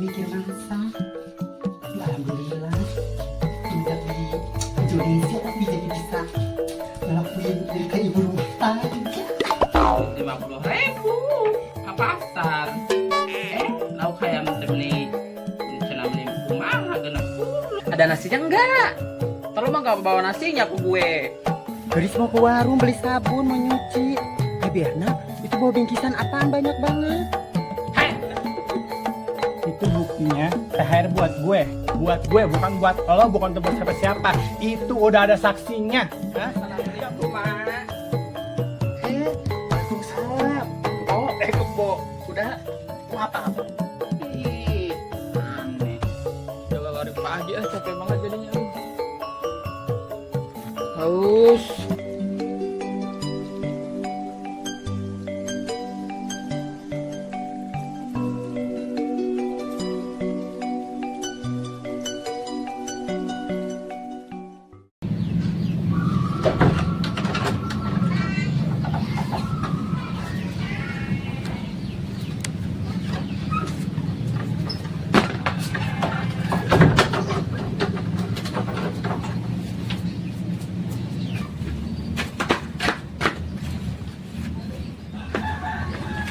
mikir masak. Ya, alhamdulillah. Tidak di Indonesia tapi jadi bisa ngelakuin dari kayak ibu rumah tangga. 50.000 ke pasar. Lauk ayam beli cina beli rumah genap puluh. Ada nasinya enggak? Terus mah gak bawa nasinya ke gue. Garis mau ke warung beli sabun mau nyuci. Ya Berna, itu bawa bingkisan apaan banyak banget? Hei, Itu buktinya THR buat gue bukan buat lo, bukan buat siapa-siapa. Itu udah ada saksinya. Hah? lihat rumah. Waalaikumsalam. Oh, kebo. Sudah. Mau apa? Ih, aneh. Coba dari pagi capek banget jadinya. Haus.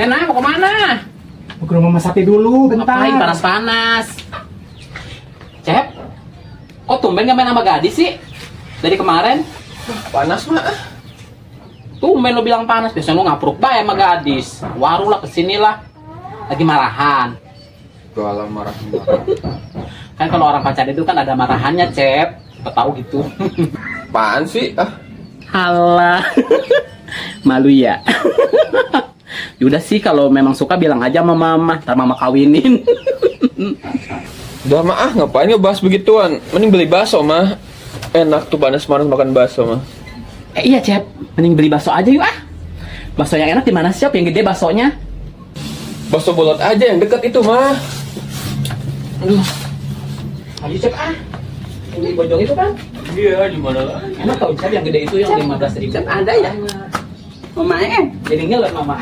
Nah, mau kemana? Mau ke rumah Mas Sati dulu, bentar. Ngapain panas-panas? Cep, kok tumben gak main sama gadis sih? Dari kemarin? Panas mah. Tumben lo bilang panas, biasanya lo ngapruk bae sama gadis. Warung lah, kesini lah. Lagi marahan. Galang marah. Kan kalau orang pacaran itu kan ada marahannya, Cep. Siapa tahu gitu. Apaan sih? Halah. Malu ya. Yaudah sih, kalau memang suka bilang aja sama mama, ntar mama kawinin. Udah mah ngapain ngebahas begituan? Mending beli bakso mah. Enak tuh panas-panas makan bakso mah. Iya, Cep. Mending beli bakso aja yuk ah. Bakso yang enak di mana sih, Cep? Yang gede baksonya. Bakso bolot aja yang deket itu mah. Aduh. Ayo, Cep ah. Yang di Bojong itu kan? Iya, di mana lagi? Enak tau, Cep, yang gede itu yang 15.000. Cep, ada ya? Mama jadi ngeler mama.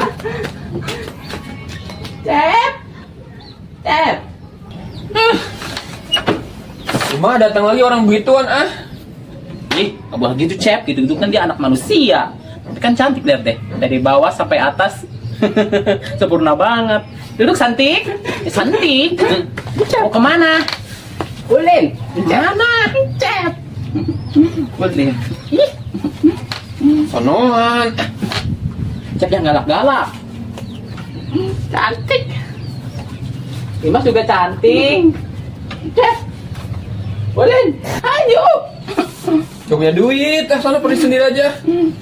Cep. Cep. Cuma datang lagi orang begituan Ih, gak boleh gitu, Cep. Gitu-gitu kan dia anak manusia. Tapi kan cantik, lihat deh. Dari bawah sampai atas. Sempurna banget. Duduk, cantik. Cantik. Mau kemana? Ulin. Mana? Cep. Ulin. Ih. Sonoan. Cep yang galak-galak. Cantik. Dimas juga cantik. Cep. Ulin. Ayo. Gak punya duit, sana pergi sendiri aja.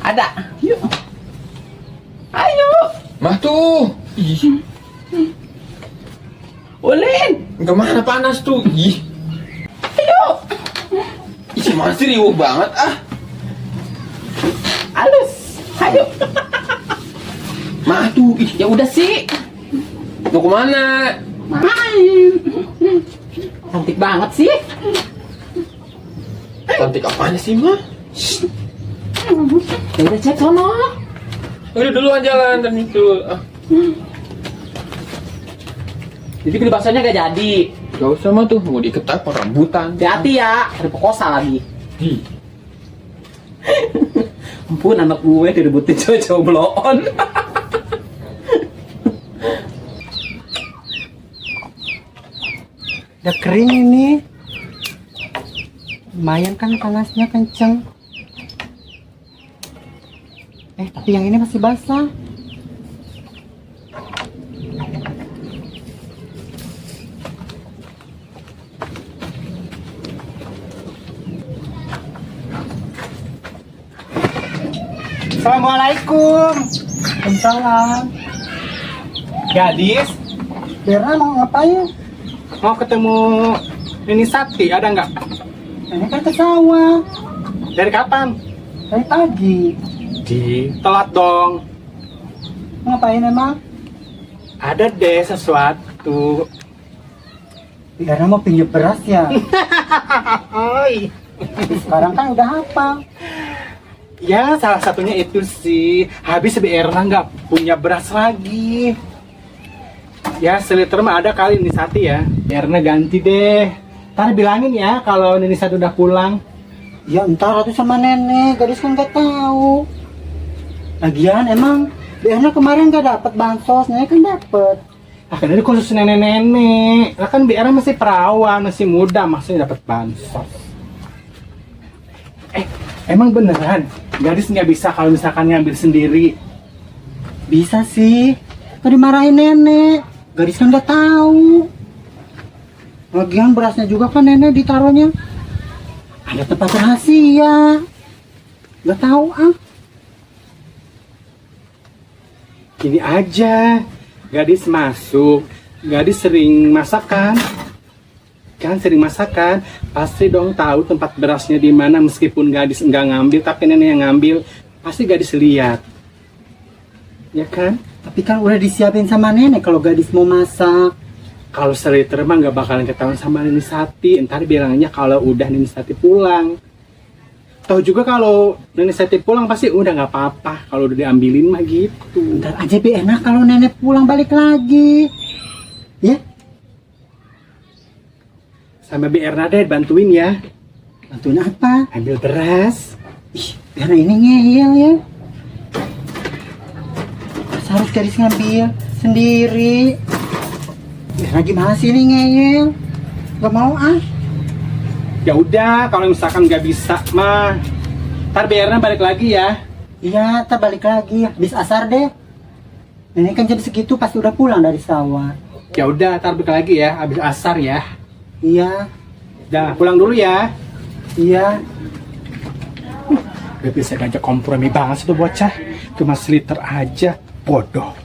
Ada. Yuk. Ayo. Mah tuh. Ih, Ulin. kemana panas tuh? Ih, Ayo. isi masih riuh banget Halus. Ayo. Mah tuh. Ih, Ya udah sih. mau kemana? Main. Cantik banget sih. Cantik apanya sih mah? Ya udah, Cep, sono. Udah duluan jalan dan itu. Jadi beli baksonya gak jadi. Gak usah mah tuh, mau diketak rambutan. Hati-hati ya, ada pekosa lagi. Ih, Ampun, anak gue direbutin cowok-cowok bloon. Udah kering ini. Lumayan kan panasnya kenceng. Tapi yang ini masih basah. Assalamualaikum. Waalaikumsalam. Gadis, Berna mau ngapain? mau ketemu Nini Sakti, ada nggak? Ini kan ke sawah. Dari kapan? Dari pagi. Telat dong. Ngapain emang? Ada deh sesuatu. Berna mau pinjam beras ya? Oi. Sekarang kan udah hafal. Ya, salah satunya itu sih. Habis si Erna nggak punya beras lagi. Ya seliter mah ada kali Nini Sati ya. Erna ganti deh. Ntar bilangin ya kalau Nini Sati udah pulang. Ya entar atuh sama nenek, gadis kan gak tahu. Lagian emang Erna kemarin gak dapet bansos, nenek kan dapet. Ah kan ini khusus nenek-nenek. Lah kan Erna masih perawan, masih muda, masih dapat bansos. Emang beneran gadis nggak bisa kalau misalkan ngambil sendiri? Bisa sih, kan dimarahin nenek. Gadis kan gak tahu. Lagian berasnya juga kan nenek ditaruhnya ada tempat rahasia. Gak tahu ah. Gini aja, gadis masuk, gadis sering masakan, kan sering masakan, pasti dong tahu tempat berasnya di mana meskipun gadis enggak ngambil, tapi nenek yang ngambil, pasti gadis lihat, ya kan? Tapi kan udah disiapin sama nenek kalau gadis mau masak. Kalau seliter mah nggak bakalan ketahuan sama Nini Sati, entar bilangnya kalau udah Nini Sati pulang. Tahu juga kalau Nini Sati pulang pasti udah nggak apa-apa kalau udah diambilin mah gitu. Ntar aja bi enak kalau nenek pulang balik lagi. Ya, Sama Bi Erna deh bantuin ya, bantuin apa? ambil beras. Ih, karena ini ngeyel ya. Masa harus gadis ngambil sendiri? Ya gimana sih ini ngeyel? Gak mau ah. Ya udah, kalau misalkan nggak bisa mah, ntar Bi Erna balik lagi ya. Iya, tak balik lagi. Habis asar deh. Nenek kan jam segitu pasti udah pulang dari sawah. Ya udah, ntar balik lagi ya, habis asar ya. Iya, Dah, pulang dulu ya. iya. Gak bisa ngajak kompromi banget sih tuh bocah. Cuma seliter aja, bodoh.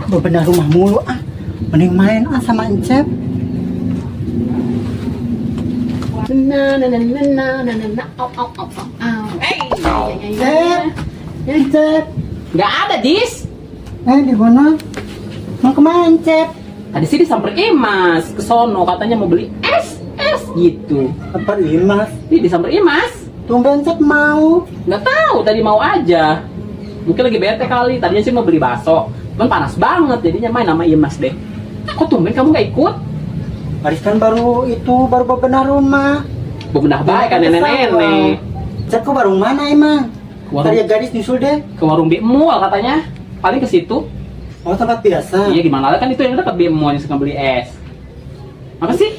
Bebenah rumah mulu ah. Mending main ah sama Encep. Encep, Encep. Nggak ada, Dis. Di mana? Mau kemana Encep? Tadi sih disamperin Imas ke sono, katanya mau beli es gitu. Apa Imas? Ih, disamperin Imas. Tumben Encep mau. Nggak tahu, tadi mau aja. Mungkin lagi bete kali, tadinya sih mau beli bakso. Cuman panas banget, jadinya main sama Imas deh. Kok tumben kamu nggak ikut? Haris kan baru bebenah rumah. Bebenah baik kan nenek-nenek. Encep kok baru mana emang? Warung- Tadi gadis nyusul deh. Ke warung Big Mall katanya. Paling ke situ. Oh tempat biasa. Iya gimana lah, kan itu yang dekat Big Mall yang suka beli es. Apa sih?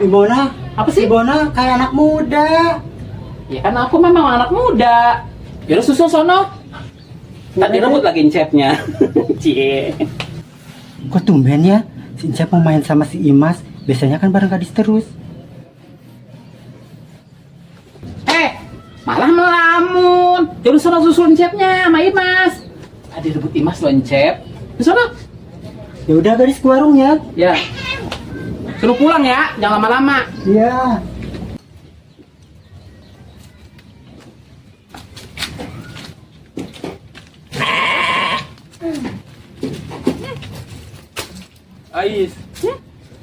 Ibona? Apa sih? Ibona kayak anak muda. Ya kan aku memang anak muda. Yaudah susul sono. Tadi rebut lagi Encepnya. Cie. Kok tumben ya? Si Encep mau main sama si Imas. Biasanya kan bareng gadis terus. Malah melamun. Yaudah sono susul Encepnya sama Imas. Tadi rebut Imas loh Encep. Di sono. Ya udah gadis ke warung ya. Ya. Suruh pulang ya, jangan lama-lama. Iya. Ais.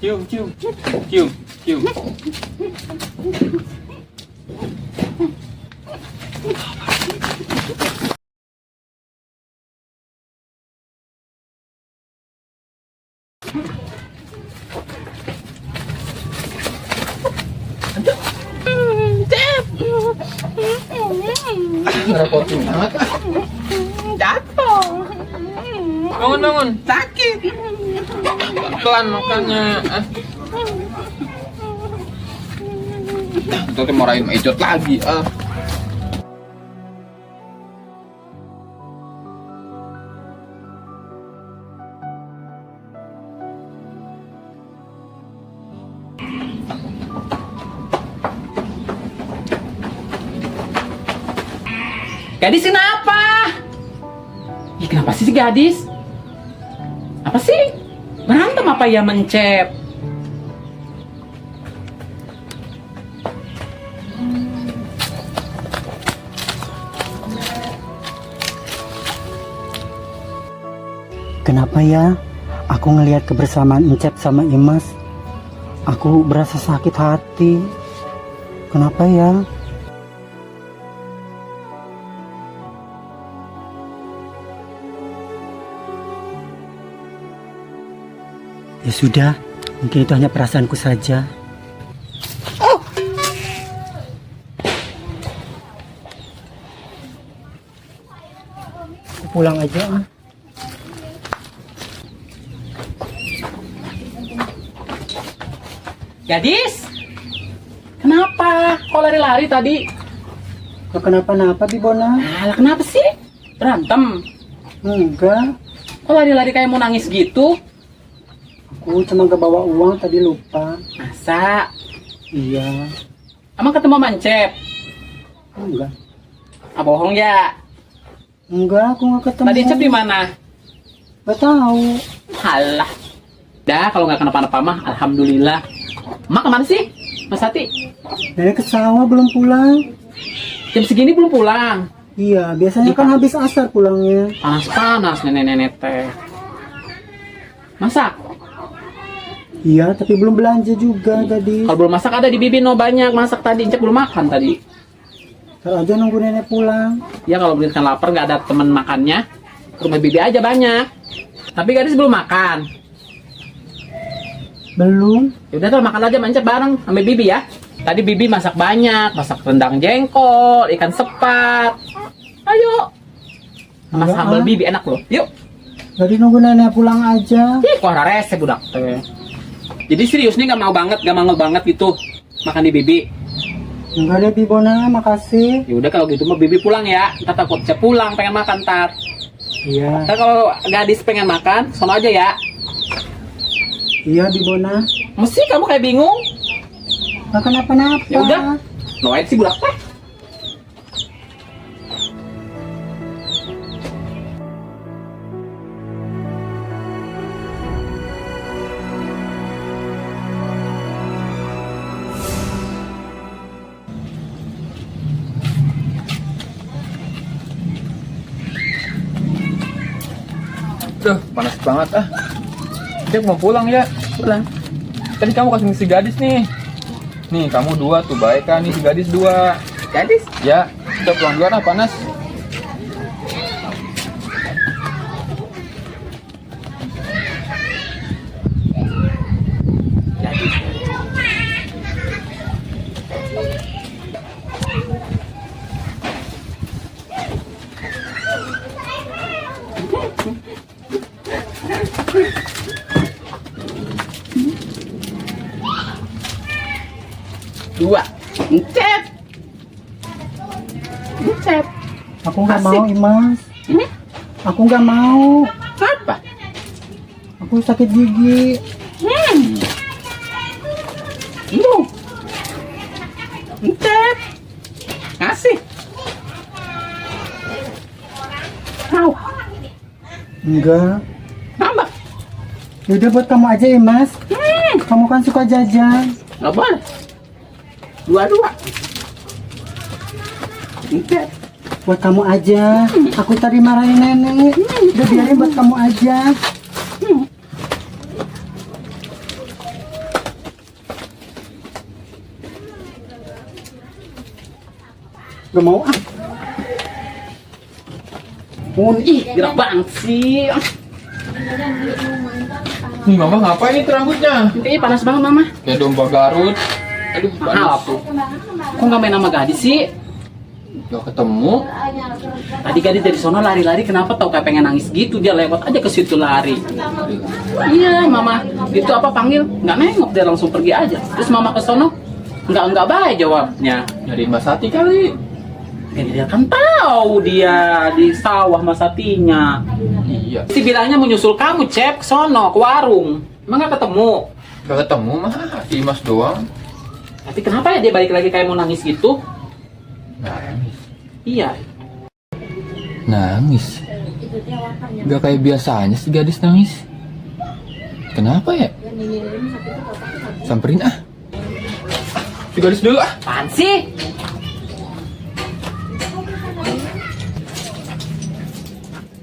Cium, cium. Cium, cium. Ngerepotin banget. Jatuh. Bangun, bangun. Sakit. Pelan makannya. Itu marahin sama Ijot lagi. Gadis kenapa? Ih, kenapa sih si gadis? Apa sih? Berantem apa ya Mencep? Kenapa ya? Aku ngelihat kebersamaan Encep sama Imas. Aku berasa sakit hati. Kenapa ya? Ya sudah, mungkin itu hanya perasaanku saja. Aku pulang aja. Gadis, kenapa? Kok lari-lari tadi? Gak kenapa-napa, Bibona. Alah, kenapa sih? Berantem? Enggak, Kok lari-lari kayak mau nangis gitu? aku cuma gak bawa uang, tadi lupa. Masa? Iya, Emang ketemu Mancep? enggak. Ah, bohong ya? Enggak, aku gak ketemu. Tadi Cep di mana? Gak tahu. Halah. Dah, kalau nggak kenapa-napa mah, alhamdulillah. Mak kemana sih, Mas Hati? Nenek ke sawah belum pulang. Jam segini belum pulang. Iya, biasanya kan habis asar pulangnya. Panas-panas nenek-nenek teh. Masak? Iya, tapi belum belanja juga tadi. Kalau belum masak ada di Bibi no banyak. Masak tadi, Cep belum makan tadi. Ntar aja nunggu nenek pulang. Ya kalau bener kan lapar nggak ada temen makannya, ke rumah Bibi aja banyak. Tapi gadis belum makan. Belum. Yaudah tuh makan aja Mancep bareng sama Bibi ya. Tadi Bibi masak banyak, masak rendang jengkol, ikan sepat. Ayo. Sama Enggak, sambal ah. Bibi enak loh. Yuk. Jadi nunggu nenek pulang aja. Ih, kok rese budak teh. Jadi serius nih nggak mau banget gitu makan di Bibi. Enggak deh, Bibona, makasih. Ya udah kalau gitu mah Bibi pulang ya. Ntar takut Cep pulang pengen makan tat. Iya, Ntar kalau gadis pengen makan, sono aja ya. iya Bibona. Mesti kamu kayak bingung. Gak kenapa-napa. Ya udah. No sih budak teh. Duh, panas banget ah. Cep mau pulang ya? Pulang. Tadi kamu kasih si gadis nih. Nih, kamu 2 tuh baik kan? Nih si gadis 2. Gadis? Ya, kita pulang duluan ah, panas. Dua. Cep. Cep. Aku nggak Asik. mau, Imas. Ini Aku nggak mau. apa? Aku sakit gigi. Lu. Cep. Ngasih. Mau. Enggak. Nambah. Yaudah buat kamu aja, Imas. Kamu kan suka jajan. Nggak boleh. Dua-dua. Cep. Buat kamu aja. Aku tadi marahin nenek. Udah biarin buat kamu aja. Gak mau ah. Ih, gerak banget sih. Nih, Mama ngapain itu rambutnya? Kayaknya panas banget, Mama. Kayak domba Garut. Aduh, Mahal panas. tuh. Kok nggak main sama gadis sih? Gak ketemu. Tadi gadis dari sono lari-lari, kenapa tau kayak pengen nangis gitu, dia lewat aja ke situ lari. Iya, Mama itu apa panggil, nggak nengok, dia langsung pergi aja. Terus Mama ke sono, nggak baik jawabnya. Nyari Mbak Sati kali. Ya, dia kan tahu dia di sawah Mas Satinya. Iya. Si bilangnya menyusul kamu, Cep, ke sono, ke warung. Emang nggak ketemu? Gak ketemu mah, si Mas doang. Tapi kenapa ya dia balik lagi kayak mau nangis gitu? Nangis. Iya. Nangis. Gak kayak biasanya si gadis nangis. Kenapa ya? Samperin ah. Si gadis dulu ah. Apaan sih?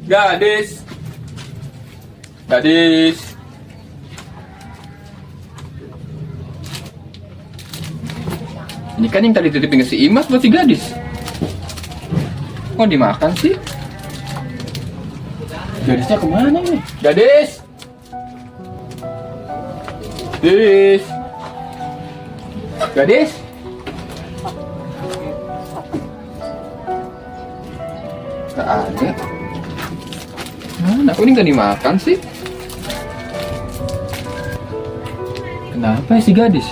Gadis. Gadis. Ini kan yang tadi titipin ke si Imas buat si gadis. Kok dimakan sih? Gadisnya kemana ini? Gadis! Gadis. Gadis. Gak ada. Mana? Kok ini gak dimakan sih? Kenapa ya si gadis?